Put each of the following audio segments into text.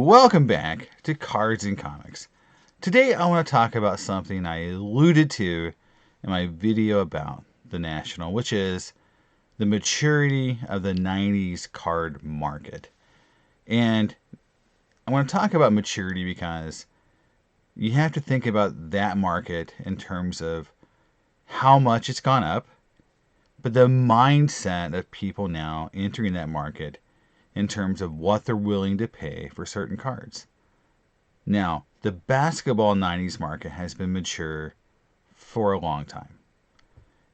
Welcome back to Cards and Comics. Today I want to talk about something I alluded to in my video about the National, which is the maturity of the 90s card market. And I want to talk about maturity because you have to think about that market in terms of how much it's gone up, but the mindset of people now entering that market in terms of what they're willing to pay for certain cards. Now, the basketball 90s market has been mature for a long time.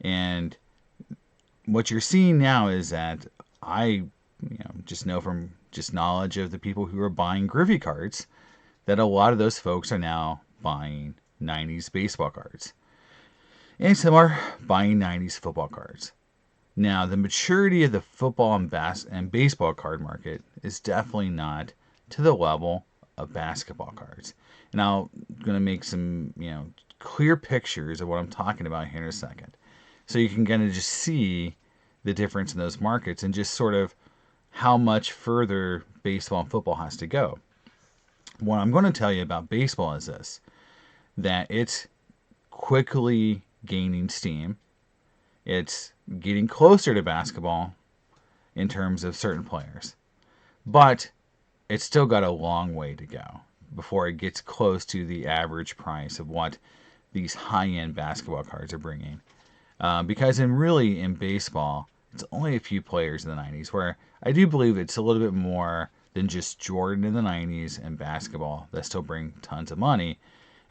And what you're seeing now is that I just know from just knowledge of the people who are buying Griffey cards that a lot of those folks are now buying 90s baseball cards. And some are buying 90s football cards. Now, the maturity of the football and baseball card market is definitely not to the level of basketball cards. And I'm going to make some, clear pictures of what I'm talking about here in a second. So you can kind of just see the difference in those markets and just sort of how much further baseball and football has to go. What I'm going to tell you about baseball is this, that it's quickly gaining steam. It's getting closer to basketball in terms of certain players. But it's still got a long way to go before it gets close to the average price of what these high-end basketball cards are bringing. Because in baseball, it's only a few players in the 90s, where I do believe it's a little bit more than just Jordan in the 90s and basketball that still bring tons of money.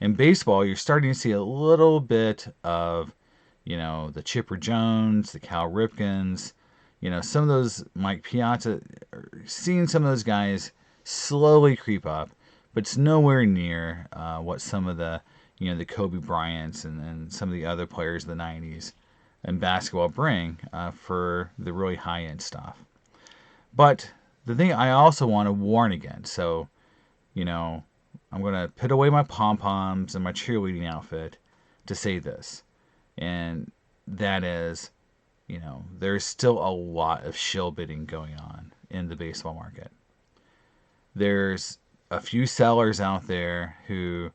In baseball, you're starting to see a little bit of, the Chipper Jones, the Cal Ripkens, some of those Mike Piazza, seeing some of those guys slowly creep up, but it's nowhere near what some of the, the Kobe Bryants and some of the other players of the 90s and basketball bring for the really high-end stuff. But the thing I also want to warn against, so, I'm going to put away my pom-poms and my cheerleading outfit to say this. And that is, there's still a lot of shill bidding going on in the baseball market. There's a few sellers out there who,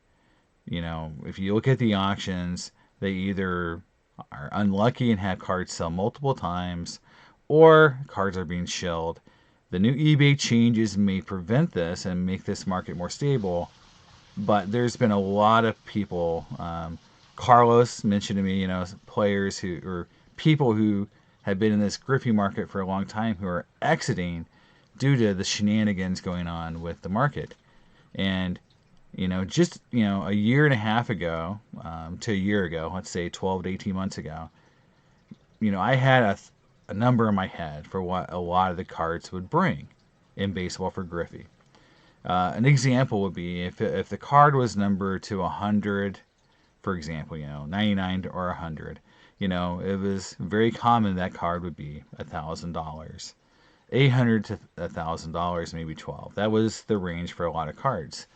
if you look at the auctions, they either are unlucky and have cards sell multiple times, or cards are being shilled. The new eBay changes may prevent this and make this market more stable, but there's been a lot of people. Carlos mentioned to me, players or people who have been in this Griffey market for a long time who are exiting due to the shenanigans going on with the market. And, just, a year and a half ago to a year ago, let's say 12 to 18 months ago, I had a number in my head for what a lot of the cards would bring in baseball for Griffey. An example would be if the card was numbered to 100, for example, 99 or 100, it was very common that card would be $1,000. $800 to $1,000, maybe 12. That was the range for a lot of cards.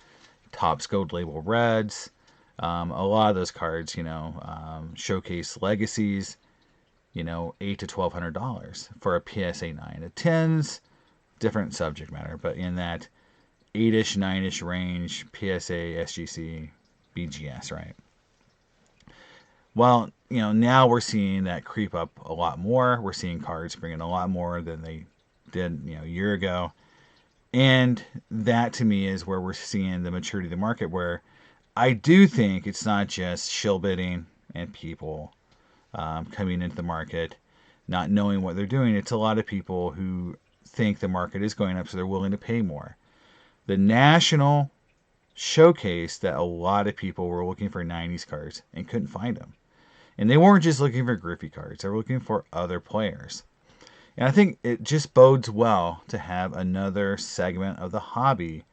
Topps Gold Label Reds, a lot of those cards, Showcase Legacies, $800 to $1,200 for a PSA 9. A 10s, different subject matter, but in that 8-ish, 9-ish range, PSA, SGC, BGS, right? Well, now we're seeing that creep up a lot more. We're seeing cards bring in a lot more than they did, a year ago. And that, to me, is where we're seeing the maturity of the market, where I do think it's not just shill bidding and people coming into the market, not knowing what they're doing. It's a lot of people who think the market is going up, so they're willing to pay more. The National showcased that a lot of people were looking for 90s cards and couldn't find them. And they weren't just looking for Griffey cards. They were looking for other players. And I think it just bodes well to have another segment of the hobby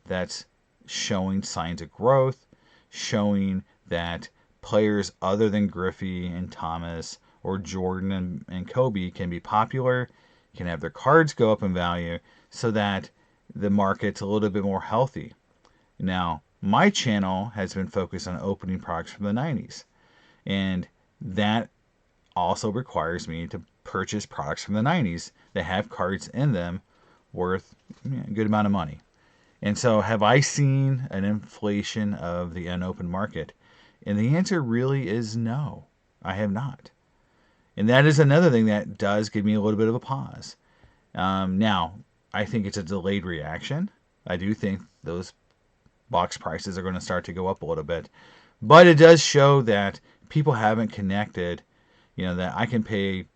that's showing signs of growth, showing that players other than Griffey and Thomas or Jordan and Kobe can be popular, can have their cards go up in value, so that the market's a little bit more healthy. Now, my channel has been focused on opening products from the 90s. And that also requires me to purchase products from the 90s that have cards in them worth a good amount of money. And so, have I seen an inflation of the unopened market? And the answer really is no, I have not. And that is another thing that does give me a little bit of a pause. Now, I think it's a delayed reaction. I do think those box prices are going to start to go up a little bit. But it does show that people haven't connected, that I can pay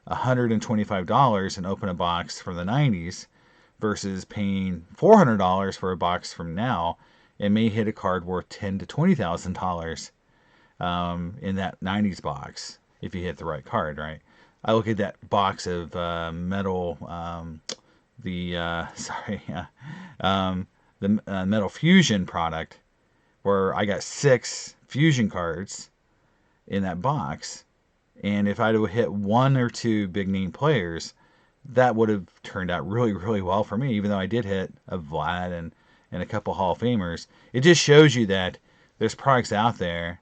$125 and open a box from the 90s versus paying $400 for a box from now. It may hit a card worth $10,000 to $20,000 in that 90s box if you hit the right card, right? I look at that box of metal, the Metal Fusion product, where I got 6 Fusion cards in that box, and if I'd have hit 1 or 2 big name players, that would have turned out really, really well for me, even though I did hit a Vlad and a couple Hall of Famers. It just shows you that there's products out there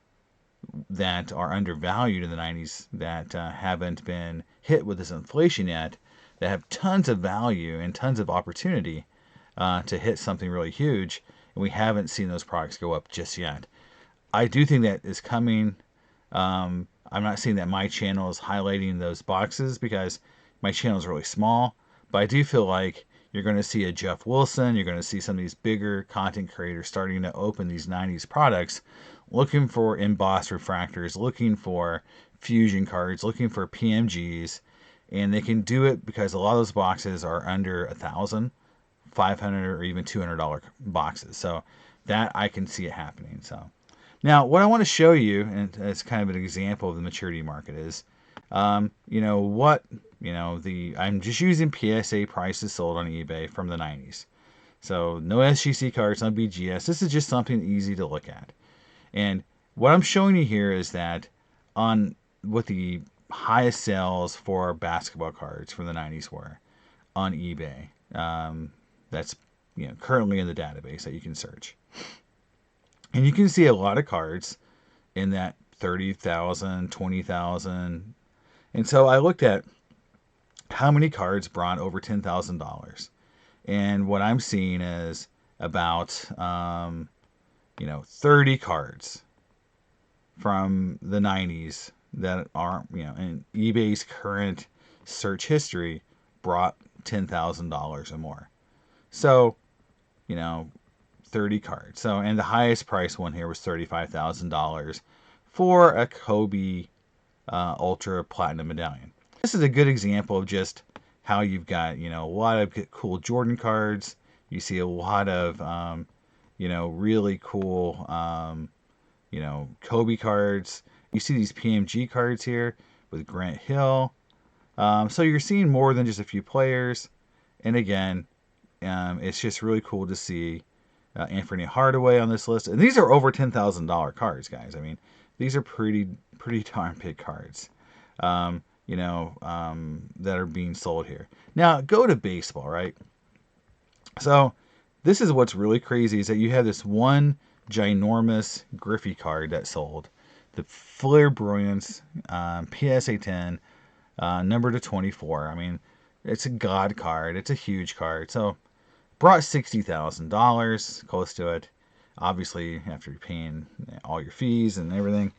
that are undervalued in the 90s that haven't been hit with this inflation yet, that have tons of value and tons of opportunity to hit something really huge, and we haven't seen those products go up just yet. I do think that is coming. I'm not saying that my channel is highlighting those boxes because my channel is really small, but I do feel like you're going to see a Jeff Wilson, you're going to see some of these bigger content creators starting to open these 90s products, looking for embossed refractors, looking for fusion cards, looking for PMGs, and they can do it because a lot of those boxes are under $1,000, $500, or even $200 boxes. So that I can see it happening. So now what I want to show you, and as kind of an example of the maturity market, is I'm just using PSA prices sold on eBay from the 90s. So no SGC cards, no BGS. This is just something easy to look at. And what I'm showing you here is that on what the highest sales for basketball cards from the 90s were on eBay. That's currently in the database that you can search. And you can see a lot of cards in that 30,000, 20,000. And so I looked at how many cards brought over $10,000. And what I'm seeing is about 30 cards from the 90s that are, in eBay's current search history brought $10,000 or more. So, 30 cards. So, and the highest price one here was $35,000 for a Kobe Ultra Platinum Medallion. This is a good example of just how you've got, a lot of cool Jordan cards. You see a lot of, really cool, Kobe cards. You see these PMG cards here with Grant Hill. So you're seeing more than just a few players. And again, it's just really cool to see Anthony Hardaway on this list. And these are over $10,000 cards, guys. I mean, these are pretty darn big cards, that are being sold here. Now, go to baseball, right? So this is what's really crazy is that you have this one ginormous Griffey card that sold. The Flair Brilliance PSA 10, number to 24. I mean, it's a god card. It's a huge card. So brought $60,000, close to it. Obviously, after you're paying all your fees and everything,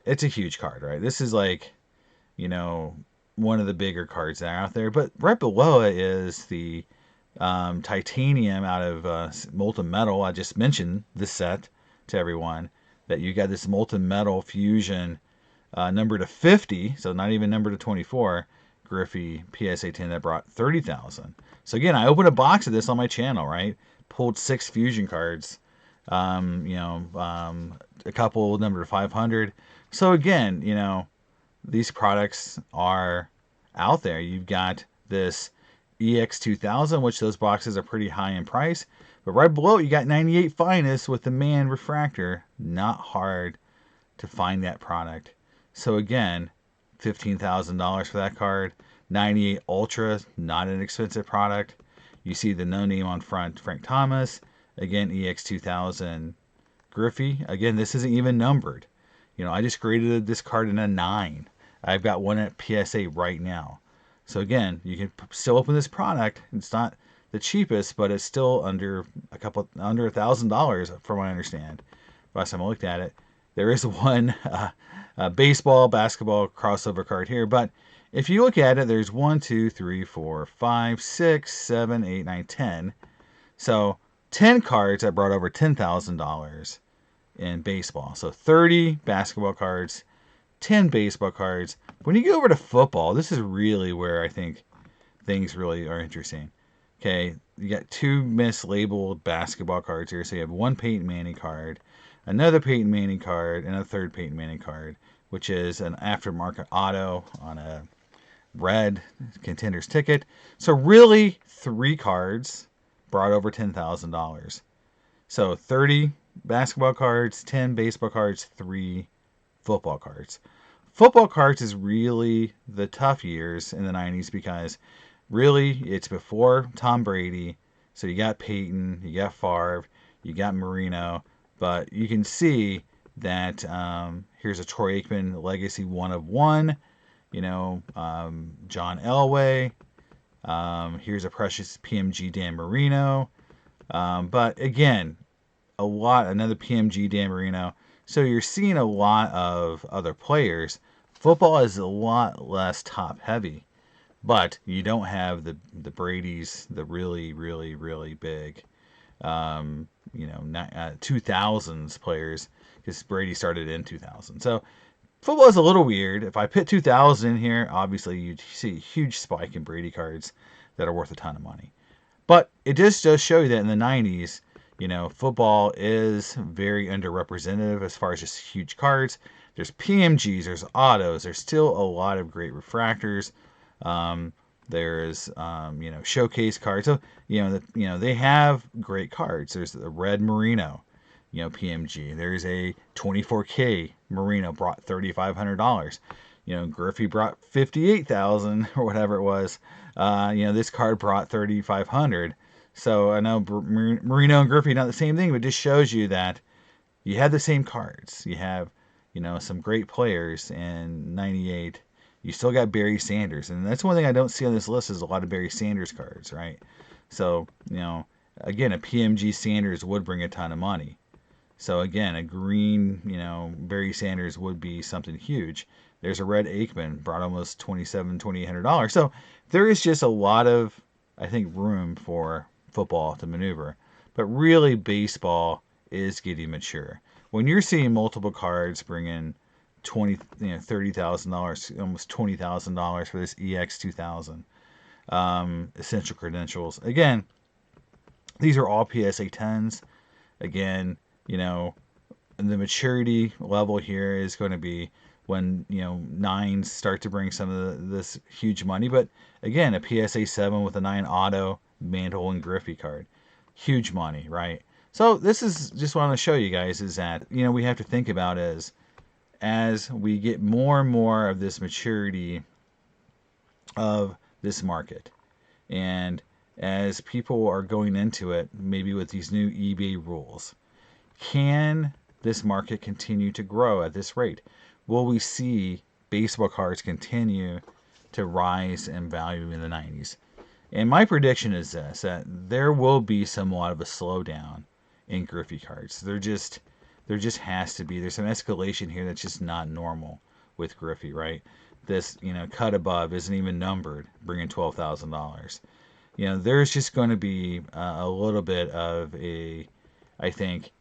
it's a huge card, right? This is like, one of the bigger cards that are out there. But right below it is the titanium out of molten metal. I just mentioned this set to everyone, that you got this molten metal fusion number to 50, so not even number to 24, Griffey PSA 10 that brought 30,000. So again, I opened a box of this on my channel, right? Pulled 6 fusion cards, a couple number to 500. So again, these products are out there. You've got this EX2000, which those boxes are pretty high in price. But right below it, you got 98 Finest with the Man Refractor. Not hard to find that product. So again, $15,000 for that card. 98 Ultra, not an expensive product. You see the no name on front, Frank Thomas. Again, EX2000 Griffey. Again, this isn't even numbered. I just graded this card in a 9. I've got one at PSA right now. So again, you can still open this product. It's not the cheapest, but it's still under $1,000 from what I understand. Last time I looked at it, there is one baseball, basketball crossover card here, but if you look at it, there's 1, 2, 3, 4, 5, 6, 7, 8, 9, 10. So 10 cards that brought over $10,000 in baseball. So 30 basketball cards, 10 baseball cards. When you go over to football, this is really where I think things really are interesting. Okay, you got 2 mislabeled basketball cards here. So you have one Peyton Manning card, another Peyton Manning card, and a third Peyton Manning card, which is an aftermarket auto on a red contender's ticket. So really 3 cards brought over $10,000. So 30 basketball cards, 10 baseball cards, 3 football cards. Football cards is really the tough years in the 90s because really it's before Tom Brady. So you got Peyton, you got Favre, you got Marino, but you can see that here's a Troy Aikman legacy 1 of 1. John Elway. Here's a precious PMG Dan Marino. But again, another PMG Dan Marino. So you're seeing a lot of other players. Football is a lot less top heavy, but you don't have the Brady's, the really, really, really big, 2000s players, because Brady started in 2000. So football is a little weird. If I put 2000 in here, obviously you'd see a huge spike in Brady cards that are worth a ton of money. But it just does show you that in the 90s, football is very underrepresented as far as just huge cards. There's PMGs, there's autos, there's still a lot of great refractors. There's showcase cards. So they have great cards. There's the red Marino, PMG. There's a 24K Marino, brought $3,500. Griffey brought 58,000 or whatever it was. This card brought 3,500. So I know Marino and Griffey not the same thing, but it just shows you that you have the same cards. You have some great players in '98. You still got Barry Sanders, and that's one thing I don't see on this list is a lot of Barry Sanders cards, right? So again, a PMG Sanders would bring a ton of money. So again, a green, Barry Sanders would be something huge. There's a red Aikman, brought almost $2,800. So there is just a lot of, I think, room for football to maneuver. But really, baseball is getting mature. When you're seeing multiple cards bring in $30,000, almost $20,000 for this EX 2000 essential credentials. Again, these are all PSA 10s. Again, the maturity level here is going to be when 9s start to bring some of this huge money. But again, a PSA 7 with a 9 auto Mantle and Griffey card, huge money, right? So this is just what I want to show you guys is that we have to think about as we get more and more of this maturity of this market, and as people are going into it, maybe with these new eBay rules, can this market continue to grow at this rate? Will we see baseball cards continue to rise in value in the 90s? And my prediction is this, that there will be somewhat of a slowdown in Griffey cards. There just has to be. There's some escalation here that's just not normal with Griffey, right? This, cut above isn't even numbered, bringing $12,000. There's just going to be a little bit of I think,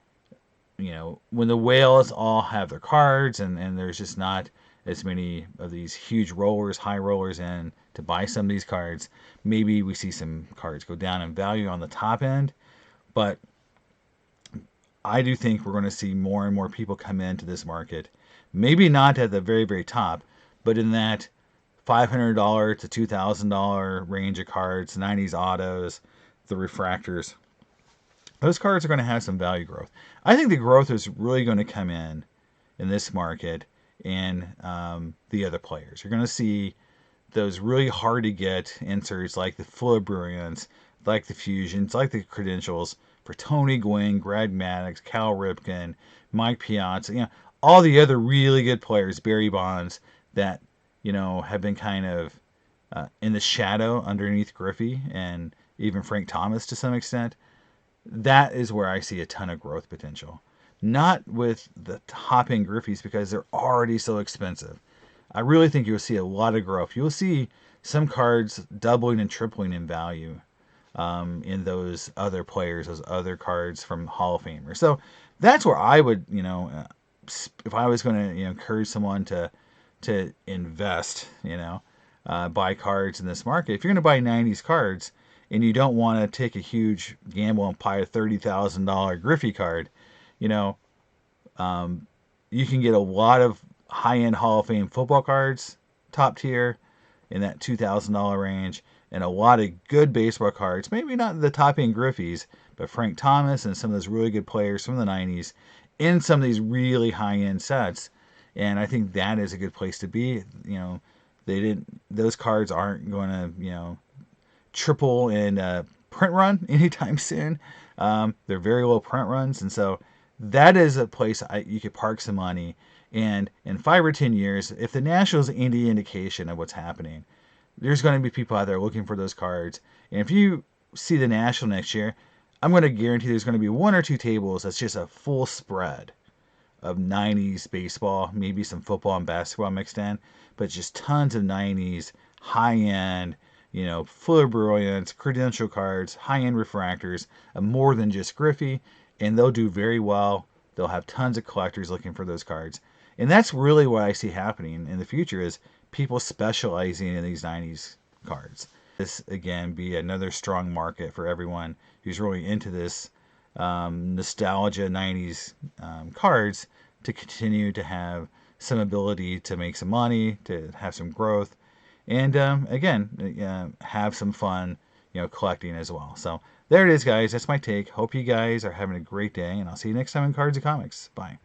when the whales all have their cards and there's just not as many of these huge rollers, high rollers in to buy some of these cards, maybe we see some cards go down in value on the top end. But I do think we're going to see more and more people come into this market. Maybe not at the very, very top, but in that $500 to $2,000 range of cards, 90s autos, the refractors. Those cards are going to have some value growth. I think the growth is really going to come in this market and the other players. You're going to see those really hard to get inserts like the Fluobrians, like the Fusions, like the Credentials for Tony Gwynn, Greg Maddux, Cal Ripken, Mike Piazza, all the other really good players, Barry Bonds, that have been kind of in the shadow underneath Griffey, and even Frank Thomas to some extent. That is where I see a ton of growth potential. Not with the top end Griffies because they're already so expensive. I really think you'll see a lot of growth. You'll see some cards doubling and tripling in value in those other players, those other cards from Hall of Famers. So that's where I would, if I was going to encourage someone to invest, buy cards in this market. If you're going to buy 90s cards and you don't want to take a huge gamble and buy a $30,000 Griffey card, you know, you can get a lot of high-end Hall of Fame football cards, top tier, in that $2,000 range, and a lot of good baseball cards. Maybe not the top-end Griffies, but Frank Thomas and some of those really good players from the 90s in some of these really high-end sets. And I think that is a good place to be. Those cards aren't going to, triple in print run anytime soon. They're very low print runs, and so that is a place you could park some money. And in 5 or 10 years, if the Nationals is any indication of what's happening, there's going to be people out there looking for those cards. And if you see the National next year, I'm going to guarantee there's going to be 1 or 2 tables that's just a full spread of 90s baseball, maybe some football and basketball mixed in, but just tons of 90s high-end, full of brilliance, credential cards, high-end refractors, more than just Griffey, and they'll do very well. They'll have tons of collectors looking for those cards. And that's really what I see happening in the future is people specializing in these 90s cards. This, again, be another strong market for everyone who's really into this nostalgia 90s cards to continue to have some ability to make some money, to have some growth, and again, have some fun, collecting as well. So there it is, guys. That's my take. Hope you guys are having a great day, and I'll see you next time in Cards and Comics. Bye.